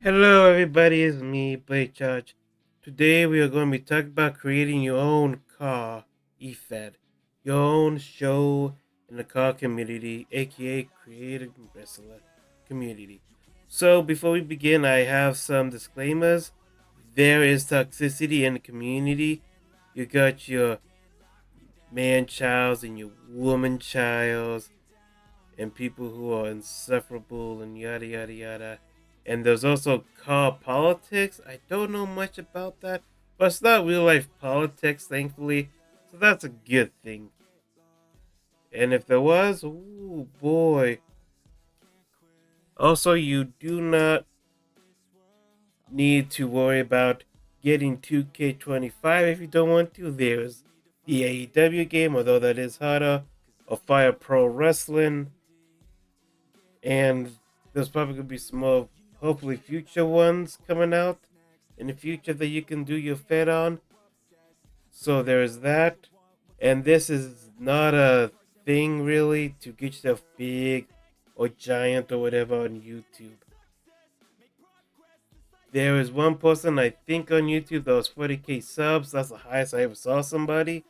Hello, everybody. It's me, Blake Judge. Today, we are going to be talking about creating your own car, EFED, your own show in the car community, aka creative wrestler community. So, before we begin, I have some disclaimers. There is toxicity in the community. You got your man childs and your woman childs, and people who are insufferable and yada yada yada. And there's also car politics. I don't know much about that, but it's not real life politics, thankfully. So that's a good thing. And if there was, oh boy. Also, you do not need to worry about getting 2K25 if you don't want to. There's the AEW game, although that is harder, or Fire Pro Wrestling, and there's probably gonna be some more, hopefully, future ones coming out in the future that you can do your fed on. So there's that, and this is not a thing really to get yourself big or giant or whatever on YouTube. There is one person I think on YouTube that was 40k subs. That's the highest I ever saw somebody.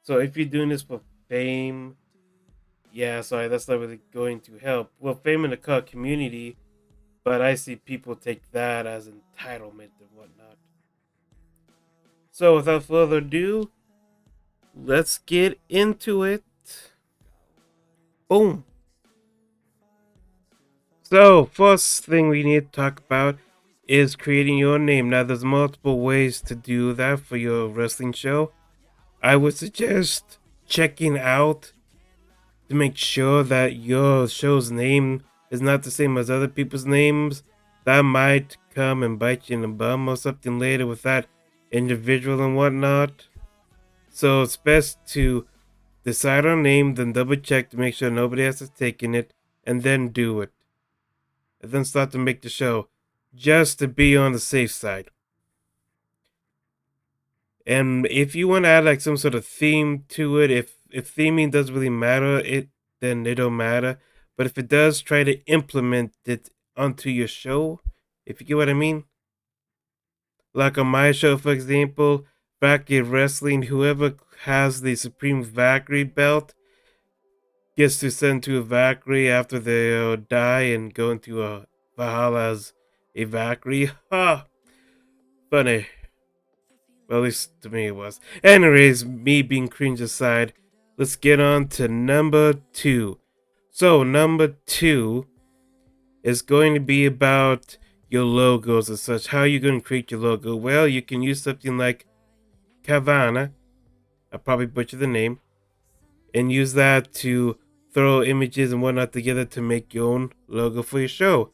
So if you're doing this for fame, yeah, sorry, that's not really going to help. Well, fame in the car community, but I see people take that as entitlement and whatnot. So without further ado, let's get into it. Boom. So first thing we need to talk about is creating your name. Now there's multiple ways to do that for your wrestling show. I would suggest checking out to make sure that your show's name is not the same as other people's names. That might come and bite you in the bum or something later with that individual and whatnot. So it's best to decide on a name, then double check to make sure nobody else has taken it, and then do it. And then start to make the show, just to be on the safe side. And if you want to add like some sort of theme to it, if theming doesn't really matter, then it don't matter. But if it does, try to implement it onto your show, if you get what I mean. Like on my show, for example, back in wrestling, whoever has the Supreme Valkyrie belt gets to send to a Valkyrie after they die and go into a Valhalla as a Valkyrie. Ha! Funny. Well, at least to me it was. Anyways, me being cringe aside, let's get on to number 2. So, number 2 is going to be about your logos and such. How are you going to create your logo? Well, you can use something like Kavana. I'll probably butcher the name. And use that to throw images and whatnot together to make your own logo for your show.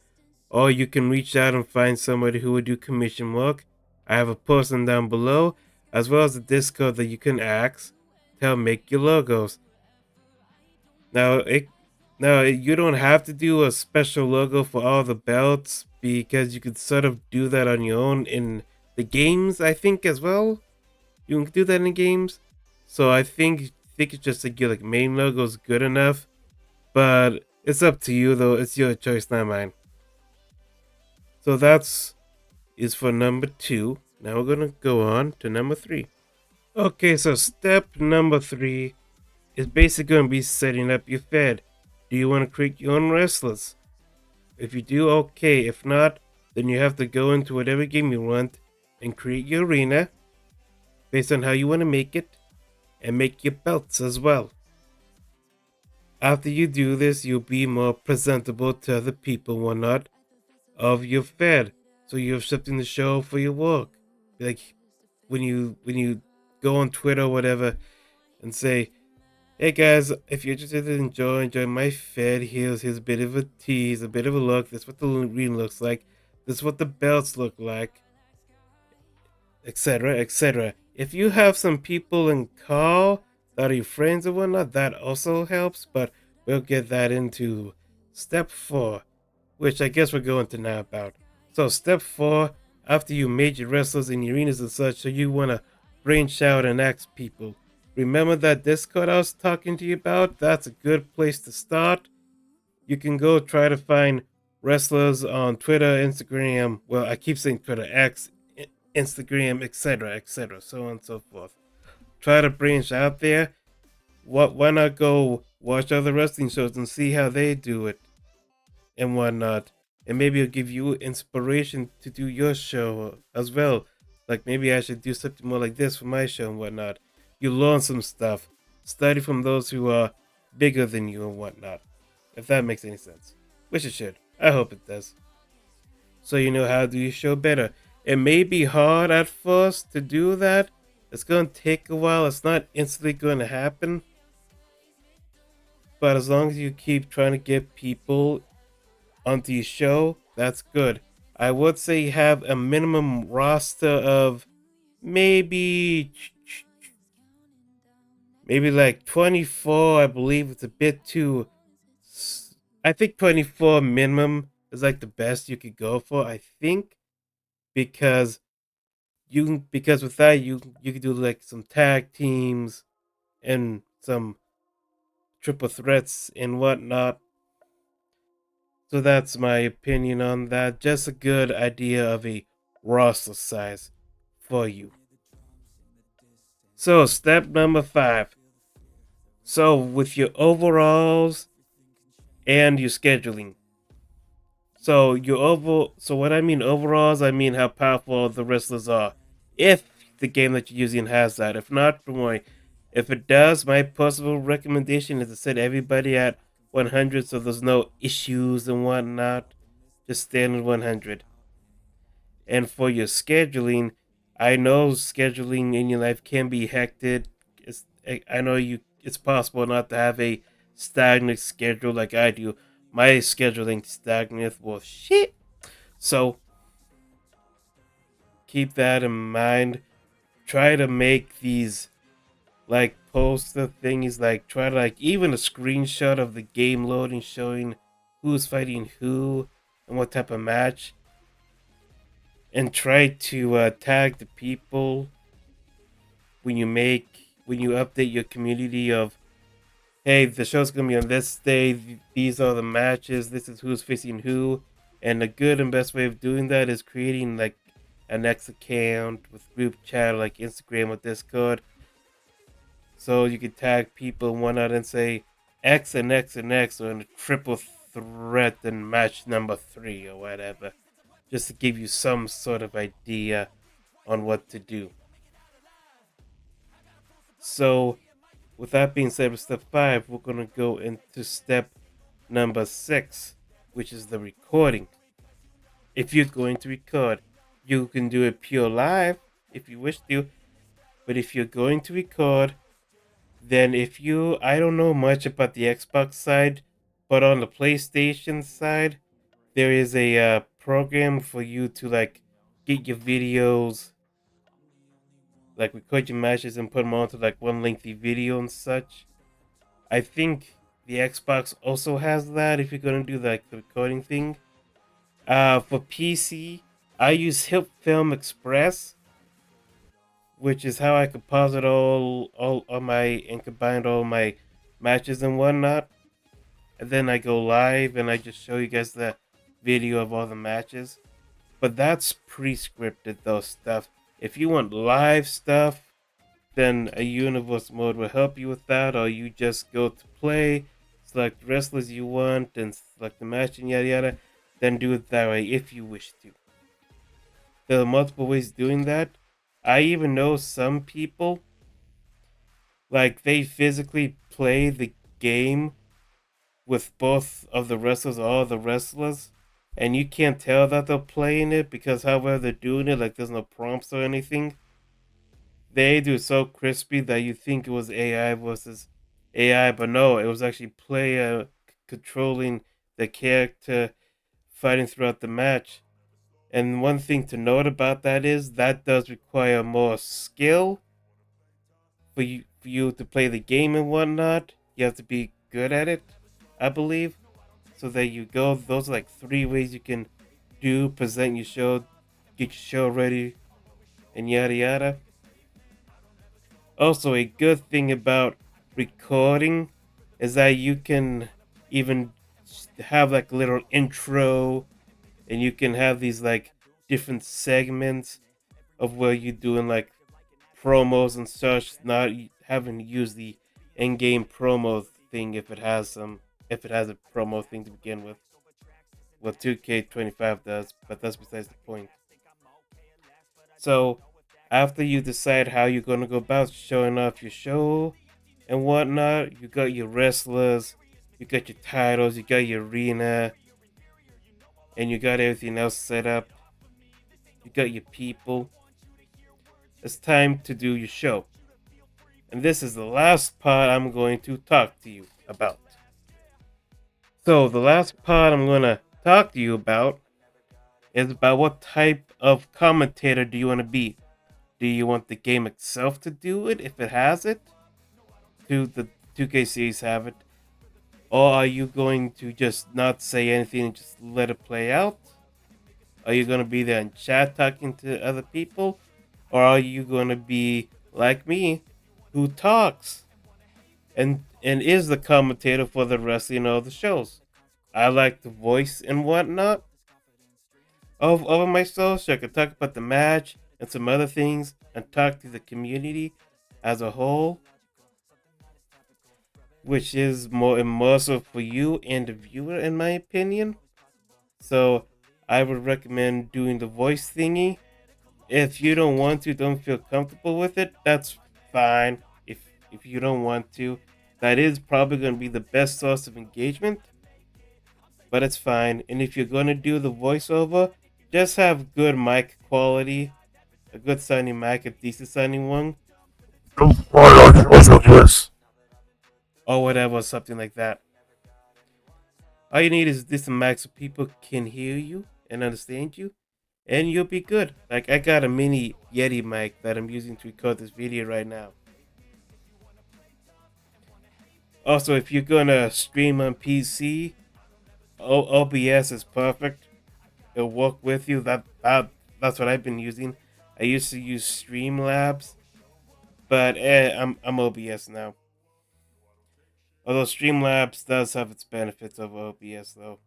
Or you can reach out and find somebody who would do commission work. I have a person down below, as well as a Discord that you can ask to help make your logos. Now, you don't have to do a special logo for all the belts because you could sort of do that on your own in the games, I think, as well. You can do that in games. So I think it's just like your main logo is good enough. But it's up to you though. It's your choice, not mine. So that's is for number 2. Now we're gonna go on to number 3. Okay, so step number 3 is basically gonna be setting up your fed. Do you want to create your own wrestlers? If you do, okay. If not, then you have to go into whatever game you want and create your arena based on how you want to make it, and make your belts as well. After you do this, you'll be more presentable to other people and whatnot of your fed. So you have something to show for your work. Like when you go on Twitter or whatever and say, hey guys, if you're interested in enjoying my fed, here's a bit of a tease, a bit of a look. This is what the arena looks like. This is what the belts look like, etc., etc. If you have some people in call that are your friends or whatnot, that also helps, but we'll get that into step 4, which I guess we're going to now about. So step 4, after you made your wrestlers in arenas and such, so you want to branch out and ask people. Remember that Discord I was talking to you about? That's a good place to start. You can go try to find wrestlers on Twitter, Instagram. Well, I keep saying Twitter, X, Instagram, etc., so on and so forth. Try to branch out there. Why not go watch other wrestling shows and see how they do it and whatnot? And maybe it'll give you inspiration to do your show as well. Like maybe I should do something more like this for my show and whatnot. You learn some stuff. Study from those who are bigger than you and whatnot. If that makes any sense. Which it should. I hope it does. So you know how to do your show better. It may be hard at first to do that. It's going to take a while. It's not instantly going to happen. But as long as you keep trying to get people onto your show, that's good. I would say have a minimum roster of maybe like 24. I believe it's a bit too. I think 24 minimum is like the best you could go for. I think because because with that you could do like some tag teams and some triple threats and whatnot. So that's my opinion on that. Just a good idea of a roster size for you. So step number 5. So with your overalls and your scheduling. So what I mean overalls, I mean how powerful the wrestlers are. If the game that you're using has that. If not, don't worry. If it does, my personal recommendation is to set everybody at 100 so there's no issues and whatnot. Just standard 100. And for your scheduling, I know scheduling in your life can be hectic. I know it's possible not to have a stagnant schedule like I do. My scheduling stagnant was shit. So keep that in mind. Try to make these like poster things, like try to like even a screenshot of the game loading showing who's fighting who and what type of match, and try to tag the people when you update your community of, hey, the show's gonna be on this day, these are the matches, this is who's facing who. And a good and best way of doing that is creating like an X account with group chat like Instagram or Discord, so you can tag people and whatnot and say X and X and X or in a triple threat in match number 3 or whatever, just to give you some sort of idea on what to do. So, with that being said, with step 5, we're going to go into step number 6, which is the recording. If you're going to record, you can do it pure live if you wish to, but if you're going to record, then I don't know much about the Xbox side, but on the PlayStation side, there is a program for you to like get your videos, like record your matches and put them onto like one lengthy video and such. I think the Xbox also has that if you're gonna do like the recording thing. For PC, I use Hip Film Express, which is how I composite all my and combine all my matches and whatnot. And then I go live and I just show you guys the video of all the matches. But that's pre-scripted though stuff. If you want live stuff, then a universe mode will help you with that, or you just go to play, select the wrestlers you want, and select the match and yada yada. Then do it that way if you wish to. There are multiple ways of doing that. I even know some people, like they physically play the game with both of the wrestlers, all the wrestlers, and you can't tell that they're playing it because however they're doing it, like there's no prompts or anything. They do it so crispy that you think it was AI versus AI, but no, it was actually player controlling the character fighting throughout the match. And one thing to note about that is that does require more skill for you to play the game and whatnot. You have to be good at it, I believe. So there you go. Those are like 3 ways you can present your show, get your show ready, and yada yada. Also, a good thing about recording is that you can even have like a little intro, and you can have these like different segments of where you're doing like promos and such, not having to use the in-game promo thing if it has a promo thing to begin with. What 2K25 does, but that's besides the point. So after you decide how you're gonna go about showing off your show and whatnot, you got your wrestlers, you got your titles, you got your arena, and you got everything else set up. You got your people. It's time to do your show. And this is the last part I'm going to talk to you about. So, the last part I'm going to talk to you about is about what type of commentator do you want to be? Do you want the game itself to do it if it has it? Do the 2K series have it? Or are you going to just not say anything and just let it play out? Are you going to be there in chat talking to other people? Or are you going to be like me, who talks and is the commentator for the wrestling of the shows? I like the voice and whatnot of myself, so I can talk about the match and some other things and talk to the community as a whole, which is more immersive for you and the viewer, in my opinion. So I would recommend doing the voice thingy. If you don't want to, don't feel comfortable with it, that's fine. If you don't want to, that is probably going to be the best source of engagement, but it's fine. And if you're going to do the voiceover, just have good mic quality, a good sounding mic, a decent sounding one, or whatever, something like that. All you need is this mic so people can hear you and understand you, and you'll be good. Like, I got a mini Yeti mic that I'm using to record this video right now. Also, if you're gonna stream on PC, OBS is perfect. It'll work with you. That's what I've been using. I used to use Streamlabs, but I'm OBS now. Although Streamlabs does have its benefits over OBS though.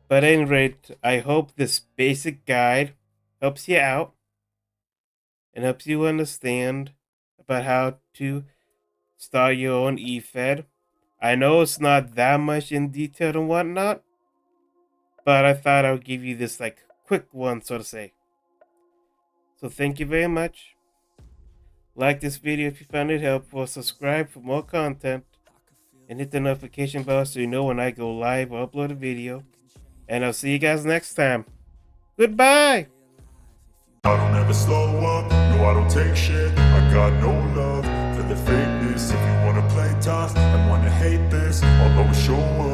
But at any rate, I hope this basic guide helps you out and helps you understand about how to start your own eFed. I know it's not that much in detail and whatnot, but I thought I would give you this like quick one, so to say. So thank you very much. Like this video if you found it helpful, subscribe for more content, and hit the notification bell so you know when I go live or upload a video. And I'll see you guys next time. Goodbye! I don't ever slow up, no I don't take shit. I got no love for the fakeness. If you wanna play tough and wanna hate this, I'll always show up.